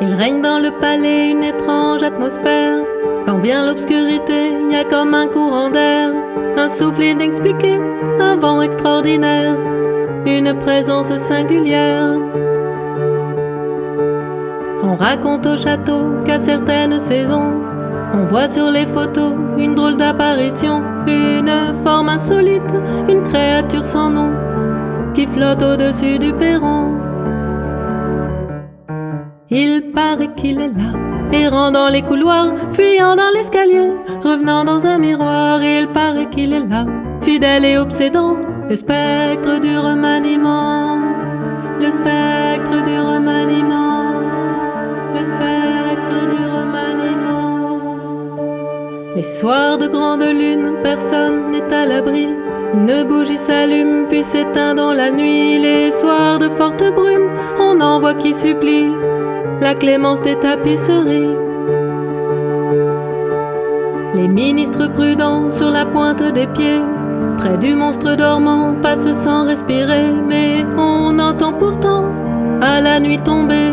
Il règne dans le palais une étrange atmosphère. Quand vient l'obscurité, y a comme un courant d'air, un souffle inexpliqué, un vent extraordinaire, une présence singulière. On raconte au château qu'à certaines saisons, on voit sur les photos une drôle d'apparition, une forme insolite, une créature sans nom, qui flotte au-dessus du perron. Il paraît qu'il est là, errant dans les couloirs, fuyant dans l'escalier, revenant dans un miroir. Il paraît qu'il est là, fidèle et obsédant, le spectre du remaniement, le spectre du remaniement, le spectre du remaniement. Les soirs de grande lune, personne n'est à l'abri. Une bougie s'allume puis s'éteint dans la nuit. Les soirs de forte brume, on en voit qui supplie la clémence des tapisseries. Les ministres prudents sur la pointe des pieds, près du monstre dormant, passent sans respirer. Mais on entend pourtant, à la nuit tombée,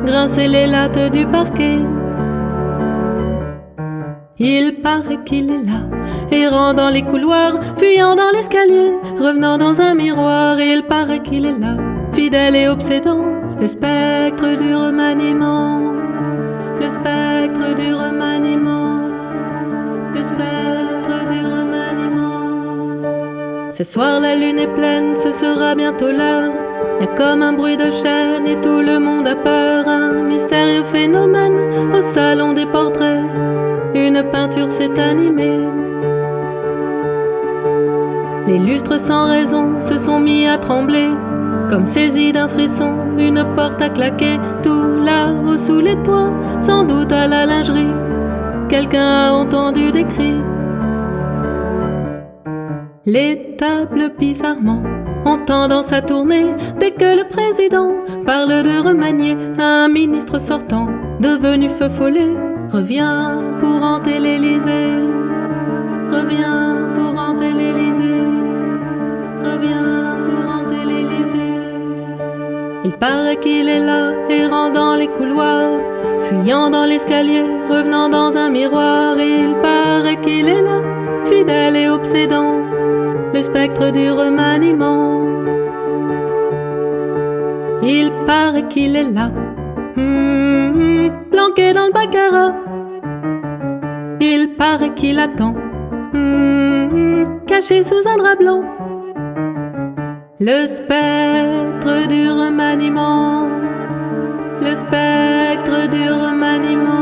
grincer les lattes du parquet. Il paraît qu'il est là, errant dans les couloirs, fuyant dans l'escalier, revenant dans un miroir. Il paraît qu'il est là, fidèle et obsédant, le spectre du remaniement, le spectre du remaniement, le spectre du remaniement. Ce soir la lune est pleine, ce sera bientôt l'heure. Y a comme un bruit de chaîne et tout le monde a peur. Un mystérieux phénomène au salon des portraits, une peinture s'est animée. Les lustres sans raison se sont mis à trembler, comme saisis d'un frisson, une porte a claqué. Tout là-haut sous les toits, sans doute à la lingerie, quelqu'un a entendu des cris. Les tables bizarrement ont tendance à tourner dès que le président parle de remanier. Un ministre sortant, devenu feu follet, revient pour hanter l'Élysée, revient pour hanter l'Élysée, revient pour hanter l'Élysée. Il paraît qu'il est là, errant dans les couloirs, fuyant dans l'escalier, revenant dans un miroir. Il paraît qu'il est là, fidèle et obsédant, le spectre du remaniement. Il paraît qu'il est là, planqué dans le baccarat. Il paraît qu'il attend, caché sous un drap blanc, le spectre du remaniement, le spectre du remaniement.